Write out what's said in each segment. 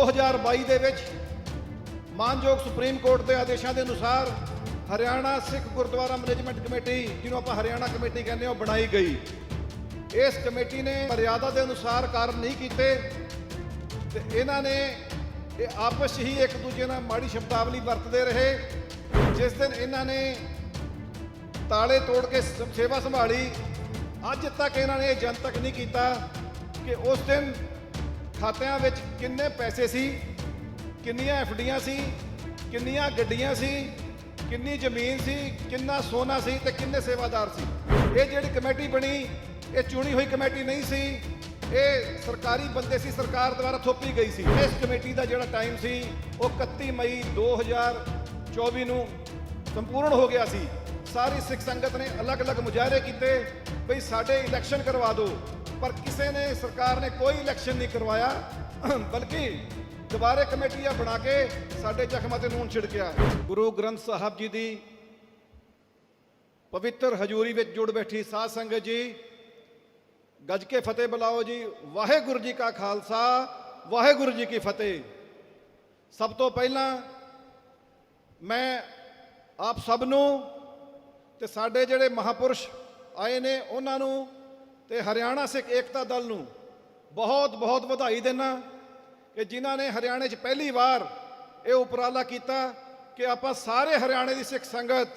2022 ਦੇ ਵਿੱਚ ਮਾਨਯੋਗ ਸੁਪਰੀਮ ਕੋਰਟ ਦੇ ਆਦੇਸ਼ਾਂ ਦੇ ਅਨੁਸਾਰ ਹਰਿਆਣਾ ਸਿੱਖ ਗੁਰਦੁਆਰਾ ਮੈਨੇਜਮੈਂਟ ਕਮੇਟੀ, ਜਿਹਨੂੰ ਆਪਾਂ ਹਰਿਆਣਾ ਕਮੇਟੀ ਕਹਿੰਦੇ ਹਾਂ, ਉਹ ਬਣਾਈ ਗਈ। ਇਸ ਕਮੇਟੀ ਨੇ ਮਰਿਆਦਾ ਦੇ ਅਨੁਸਾਰ ਕਾਰਨ ਨਹੀਂ ਕੀਤੇ ਤੇ ਇਹਨਾਂ ਨੇ ਇਹ ਆਪਸ ਹੀ ਇੱਕ ਦੂਜੇ ਨਾਲ ਮਾੜੀ ਸ਼ਬਦਾਵਲੀ ਵਰਤਦੇ ਰਹੇ। ਜਿਸ ਦਿਨ ਇਹਨਾਂ ਨੇ ਤਾਲੇ ਤੋੜ ਕੇ ਸੇਵਾ ਸੰਭਾਲੀ, ਅੱਜ ਤੱਕ ਇਹਨਾਂ ਨੇ ਇਹ ਜਨਤਕ ਨਹੀਂ ਕੀਤਾ ਕਿ ਉਸ ਦਿਨ ਖਾਤਿਆਂ ਵਿੱਚ ਕਿੰਨੇ ਪੈਸੇ ਸੀ, ਕਿੰਨੀਆਂ ਐਫਡੀਆਂ ਸੀ, ਕਿੰਨੀਆਂ ਗੱਡੀਆਂ ਸੀ, ਕਿੰਨੀ ਜ਼ਮੀਨ ਸੀ, ਕਿੰਨਾ ਸੋਨਾ ਸੀ ਤੇ ਕਿੰਨੇ ਸੇਵਾਦਾਰ ਸੀ। ਇਹ ਜਿਹੜੀ ਕਮੇਟੀ ਬਣੀ, ਇਹ ਚੁਣੀ ਹੋਈ ਕਮੇਟੀ ਨਹੀਂ ਸੀ, ਇਹ ਸਰਕਾਰੀ ਬੰਦੇ ਸੀ, ਸਰਕਾਰ ਦੁਆਰਾ ਥੋਪੀ ਗਈ ਸੀ। ਇਸ ਕਮੇਟੀ ਦਾ ਜਿਹੜਾ ਟਾਈਮ ਸੀ ਉਹ 31 ਮਈ 2024 ਨੂੰ ਸੰਪੂਰਨ ਹੋ ਗਿਆ ਸੀ। ਸਾਰੀ ਸਿੱਖ ਸੰਗਤ ਨੇ ਅਲੱਗ-ਅਲੱਗ ਮੁਜ਼ਾਹਰੇ ਕੀਤੇ ਬਈ ਸਾਡੇ ਇਲੈਕਸ਼ਨ ਕਰਵਾ ਦਿਓ, ਪਰ ਕਿਸੇ ਨੇ, ਸਰਕਾਰ ਨੇ ਕੋਈ ਇਲੈਕਸ਼ਨ ਨਹੀਂ ਕਰਵਾਇਆ, ਬਲਕਿ ਦੁਬਾਰੇ ਕਮੇਟੀਆਂ ਬਣਾ ਕੇ ਸਾਡੇ ਜ਼ਖਮਾਂ ਤੇ ਨੂਨ ਛਿੜਕਿਆ। ਗੁਰੂ ਗ੍ਰੰਥ ਸਾਹਿਬ ਜੀ ਦੀ ਪਵਿੱਤਰ ਹਜ਼ੂਰੀ ਵਿੱਚ ਜੁੜ ਬੈਠੀ ਸਾਧ ਸੰਗਤ ਜੀ, ਗੱਜ ਕੇ ਫਤਿਹ ਬੁਲਾਓ ਜੀ। ਵਾਹਿਗੁਰੂ ਜੀ ਕਾ ਖਾਲਸਾ, ਵਾਹਿਗੁਰੂ ਜੀ ਕੀ ਫਤਿਹ। ਸਭ ਤੋਂ ਪਹਿਲਾਂ ਮੈਂ ਆਪ ਸਭ ਨੂੰ ਤੇ ਸਾਡੇ ਜਿਹੜੇ ਮਹਾਪੁਰਸ਼ ਆਏ ਨੇ ਉਹਨਾਂ ਨੂੰ ਤੇ ਹਰਿਆਣਾ ਸਿੱਖ ਏਕਤਾ ਦਲ ਨੂੰ ਬਹੁਤ-ਬਹੁਤ ਵਧਾਈ ਦਿੰਦਾ ਕਿ ਜਿਨ੍ਹਾਂ ਨੇ ਹਰਿਆਣੇ 'ਚ ਪਹਿਲੀ ਵਾਰ ਇਹ ਉਪਰਾਲਾ ਕੀਤਾ ਕਿ ਆਪਾਂ ਸਾਰੇ ਹਰਿਆਣੇ ਦੀ ਸਿੱਖ ਸੰਗਤ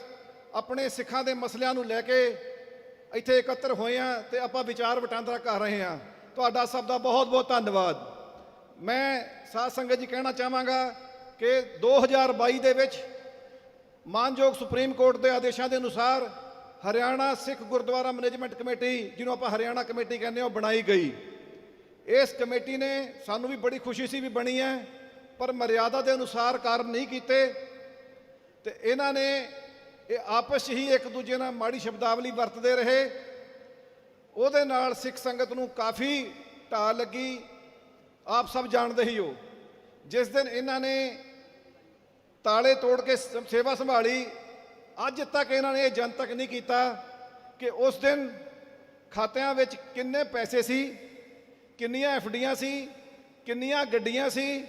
ਆਪਣੇ ਸਿੱਖਾਂ ਦੇ ਮਸਲਿਆਂ ਨੂੰ ਲੈ ਕੇ ਇੱਥੇ ਇਕੱਤਰ ਹੋਏ ਹਾਂ ਤੇ ਆਪਾਂ ਵਿਚਾਰ ਵਟਾਂਦਰਾ ਕਰ ਰਹੇ ਹਾਂ। ਤੁਹਾਡਾ ਸਭ ਦਾ ਬਹੁਤ-ਬਹੁਤ ਧੰਨਵਾਦ। ਮੈਂ ਸਾਧ ਸੰਗਤ ਜੀ ਕਹਿਣਾ ਚਾਹਾਂਗਾ ਕਿ 2022 ਦੇ ਵਿੱਚ ਮਾਨਯੋਗ ਸੁਪਰੀਮ ਕੋਰਟ ਦੇ ਆਦੇਸ਼ਾਂ ਦੇ ਅਨੁਸਾਰ ਹਰਿਆਣਾ ਸਿੱਖ ਗੁਰਦੁਆਰਾ ਮੈਨੇਜਮੈਂਟ ਕਮੇਟੀ, ਜਿਹਨੂੰ ਆਪਾਂ ਹਰਿਆਣਾ ਕਮੇਟੀ ਕਹਿੰਦੇ ਹਾਂ, ਉਹ ਬਣਾਈ ਗਈ। ਇਸ ਕਮੇਟੀ ਨੇ ਸਾਨੂੰ ਵੀ ਬੜੀ ਖੁਸ਼ੀ ਸੀ ਵੀ ਬਣੀ ਹੈ, ਪਰ ਮਰਿਆਦਾ ਦੇ ਅਨੁਸਾਰ ਕਾਰਨ ਨਹੀਂ ਕੀਤੇ ਤੇ ਇਹਨਾਂ ਨੇ ਇਹ ਆਪਸ ਹੀ ਇੱਕ ਦੂਜੇ ਨਾਲ ਮਾੜੀ ਸ਼ਬਦਾਵਲੀ ਵਰਤਦੇ ਰਹੇ। ਉਹਦੇ ਨਾਲ ਸਿੱਖ ਸੰਗਤ ਨੂੰ ਕਾਫੀ ਢਾਹ ਲੱਗੀ, ਆਪ ਸਭ ਜਾਣਦੇ ਹੀ ਹੋ। ਜਿਸ ਦਿਨ ਇਹਨਾਂ ਨੇ ਤਾਲੇ ਤੋੜ ਕੇ ਸੇਵਾ ਸੰਭਾਲੀ, ਅੱਜ ਤੱਕ ਇਹਨਾਂ ਨੇ ਇਹ ਜਨਤਕ ਨਹੀਂ ਕੀਤਾ ਕਿ ਉਸ ਦਿਨ ਖਾਤਿਆਂ ਵਿੱਚ ਕਿੰਨੇ ਪੈਸੇ ਸੀ, ਕਿੰਨੀਆਂ ਐਫਡੀਆਂ ਸੀ, ਕਿੰਨੀਆਂ ਗੱਡੀਆਂ ਸੀ,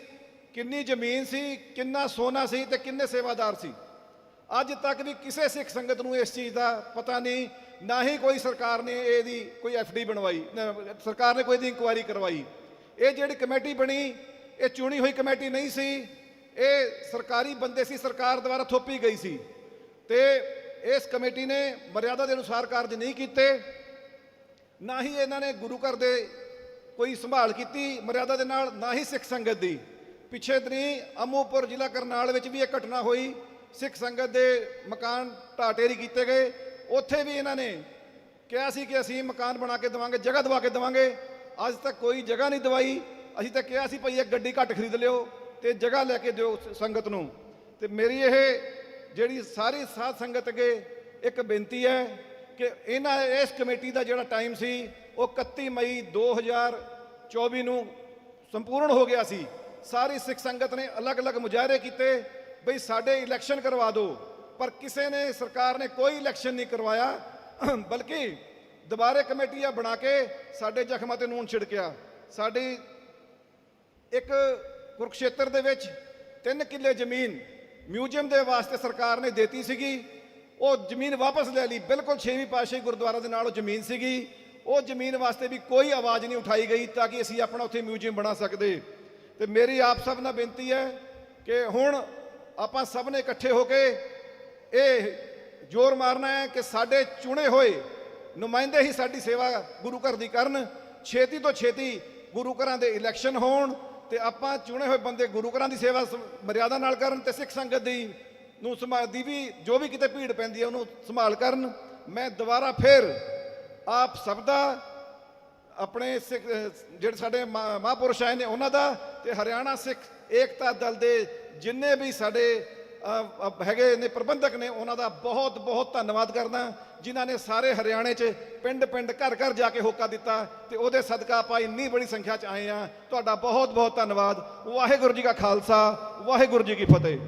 ਕਿੰਨੀ ਜ਼ਮੀਨ ਸੀ, ਕਿੰਨਾ ਸੋਨਾ ਸੀ ਤੇ ਕਿੰਨੇ ਸੇਵਾਦਾਰ ਸੀ। ਅੱਜ ਤੱਕ ਵੀ ਕਿਸੇ ਸਿੱਖ ਸੰਗਤ ਨੂੰ ਇਸ ਚੀਜ਼ ਦਾ ਪਤਾ ਨਹੀਂ, ਨਾ ਹੀ ਕੋਈ ਸਰਕਾਰ ਨੇ ਇਹਦੀ ਕੋਈ ਐਫਡੀ ਬਣਵਾਈ, ਸਰਕਾਰ ਨੇ ਕੋਈ ਦੀ ਇਨਕੁਆਇਰੀ ਕਰਵਾਈ। ਇਹ ਜਿਹੜੀ ਕਮੇਟੀ ਬਣੀ, ਇਹ ਚੁਣੀ ਹੋਈ ਕਮੇਟੀ ਨਹੀਂ ਸੀ, ਇਹ ਸਰਕਾਰੀ ਬੰਦੇ ਸੀ, ਸਰਕਾਰ ਦੁਆਰਾ ਥੋਪੀ ਗਈ ਸੀ ਤੇ ਇਸ ਕਮੇਟੀ ਨੇ ਮਰਿਆਦਾ ਦੇ ਅਨੁਸਾਰ ਕਾਰਜ ਨਹੀਂ ਕੀਤੇ, ਨਾ ਹੀ ਇਹਨਾਂ ਨੇ ਗੁਰੂ ਘਰ ਦੇ ਕੋਈ ਸੰਭਾਲ ਕੀਤੀ ਮਰਿਆਦਾ ਦੇ ਨਾਲ, ਨਾ ਹੀ ਸਿੱਖ ਸੰਗਤ ਦੀ। ਪਿੱਛੇ ਦਿਨੀ ਅਮੂਪੁਰ ਜ਼ਿਲ੍ਹਾ ਕਰਨਾਲ ਵਿੱਚ ਵੀ ਇਹ ਘਟਨਾ ਹੋਈ, ਸਿੱਖ ਸੰਗਤ ਦੇ ਮਕਾਨ ਢਾਹ ਢੇਰੀ ਕੀਤੇ ਗਏ। ਉੱਥੇ ਵੀ ਇਹਨਾਂ ਨੇ ਕਿਹਾ ਸੀ ਕਿ ਅਸੀਂ ਮਕਾਨ ਬਣਾ ਕੇ ਦੇਵਾਂਗੇ, ਜਗ੍ਹਾ ਦਵਾ ਕੇ ਦੇਵਾਂਗੇ। ਅੱਜ ਤੱਕ ਕੋਈ ਜਗ੍ਹਾ ਨਹੀਂ ਦਵਾਈ। ਅਸੀਂ ਤਾਂ ਕਿਹਾ ਸੀ ਭਾਈ ਇੱਕ ਗੱਡੀ ਘੱਟ ਖਰੀਦ ਲਿਓ ਤੇ ਜਗ੍ਹਾ ਲੈ ਕੇ ਦਿਓ ਸੰਗਤ ਨੂੰ। ਤੇ ਮੇਰੀ ਇਹ ਜਿਹੜੀ ਸਾਰੀ ਸਾਧ ਸੰਗਤ ਅੱਗੇ ਇੱਕ ਬੇਨਤੀ ਹੈ ਕਿ ਇਸ ਕਮੇਟੀ ਦਾ ਜਿਹੜਾ ਟਾਈਮ ਸੀ ਉਹ 31 ਮਈ 2024 ਨੂੰ ਸੰਪੂਰਨ ਹੋ ਗਿਆ ਸੀ। ਸਾਰੀ ਸਿੱਖ ਸੰਗਤ ਨੇ ਅਲੱਗ-ਅਲੱਗ ਮੁਜ਼ਾਹਰੇ ਕੀਤੇ ਬਈ ਸਾਡੇ ਇਲੈਕਸ਼ਨ ਕਰਵਾ ਦਿਓ, ਪਰ ਕਿਸੇ ਨੇ, ਸਰਕਾਰ ਨੇ ਕੋਈ ਇਲੈਕਸ਼ਨ ਨਹੀਂ ਕਰਵਾਇਆ, ਬਲਕਿ ਦੁਬਾਰੇ ਕਮੇਟੀਆਂ ਬਣਾ ਕੇ ਸਾਡੇ ਜ਼ਖਮਾਂ ਤੇ ਨੂਨ ਛਿੜਕਿਆ। ਸਾਡੀ ਇੱਕ ਕੁਰੂਕਸ਼ੇਤਰ ਦੇ ਵਿੱਚ 3 ਕਿੱਲੇ ਜ਼ਮੀਨ ਮਿਊਜ਼ੀਅਮ ਦੇ ਵਾਸਤੇ ਸਰਕਾਰ ਨੇ ਦਿੱਤੀ ਸੀਗੀ, ਉਹ ਜ਼ਮੀਨ ਵਾਪਸ ਲੈ ਲਈ। ਬਿਲਕੁਲ 6ਵੀਂ ਪਾਤਸ਼ਾਹੀ ਗੁਰਦੁਆਰਾ ਦੇ ਨਾਲ ਉਹ ਜ਼ਮੀਨ ਸੀਗੀ, ਉਹ ਜ਼ਮੀਨ ਵਾਸਤੇ ਵੀ ਕੋਈ ਆਵਾਜ਼ ਨਹੀਂ ਉਠਾਈ ਗਈ ਤਾਂ ਕਿ ਅਸੀਂ ਆਪਣਾ ਉੱਥੇ ਮਿਊਜ਼ੀਅਮ ਬਣਾ ਸਕਦੇ। ਤੇ ਮੇਰੀ ਆਪ ਸਭ ਨਾਲ ਬੇਨਤੀ ਹੈ ਕਿ ਹੁਣ ਆਪਾਂ ਸਭ ਨੇ ਇਕੱਠੇ ਹੋ ਕੇ ਇਹ ਜ਼ੋਰ ਮਾਰਨਾ ਹੈ ਕਿ ਸਾਡੇ ਚੁਣੇ ਹੋਏ ਨੁਮਾਇੰਦੇ ਹੀ ਸਾਡੀ ਸੇਵਾ ਗੁਰੂ ਘਰ ਦੀ ਕਰਨ। ਛੇਤੀ ਤੋਂ ਛੇਤੀ ਗੁਰੂ ਘਰਾਂ ਦੇ ਇਲੈਕਸ਼ਨ ਹੋਣ ਤੇ ਆਪਾਂ ਚੁਣੇ ਹੋਏ ਬੰਦੇ ਗੁਰੂ ਘਰਾਂ ਦੀ ਸੇਵਾ ਮਰਿਆਦਾ ਨਾਲ ਕਰਨ ਤੇ ਸਿੱਖ ਸੰਗਤ ਨੂੰ ਦੀ ਵੀ ਜੋ ਵੀ ਕਿਤੇ ਭੀੜ ਪੈਂਦੀ ਹੈ ਉਹਨੂੰ ਸੰਭਾਲ ਕਰਨ। ਮੈਂ ਦੁਬਾਰਾ ਫਿਰ ਆਪ ਸਭ ਦਾ, ਆਪਣੇ ਸਿੱਖ ਜਿਹੜੇ ਸਾਡੇ ਮਹਾਂਪੁਰਸ਼ ਆਏ ਨੇ ਉਹਨਾਂ ਦਾ ਤੇ ਹਰਿਆਣਾ ਸਿੱਖ ਏਕਤਾ ਦਲ ਦੇ ਜਿੰਨੇ ਵੀ ਸਾਡੇ ਹੈਗੇ ਨੇ ਪ੍ਰਬੰਧਕ ਨੇ, ਉਹਨਾਂ ਦਾ ਬਹੁਤ-ਬਹੁਤ ਧੰਨਵਾਦ ਕਰਦਾ, ਜਿਨ੍ਹਾਂ ਨੇ ਸਾਰੇ ਹਰਿਆਣੇ 'ਚ ਪਿੰਡ-ਪਿੰਡ ਘਰ-ਘਰ ਜਾ ਕੇ ਹੋਕਾ ਦਿੱਤਾ ਤੇ ਉਹਦੇ ਸਦਕਾ ਆਪਾਂ ਇੰਨੀ ਬੜੀ ਸੰਖਿਆ 'ਚ ਆਏ ਹਾਂ। ਤੁਹਾਡਾ ਬਹੁਤ-ਬਹੁਤ ਧੰਨਵਾਦ। ਵਾਹਿਗੁਰੂ ਜੀ ਕਾ ਖਾਲਸਾ, ਵਾਹਿਗੁਰੂ ਜੀ ਕੀ ਫਤਿਹ।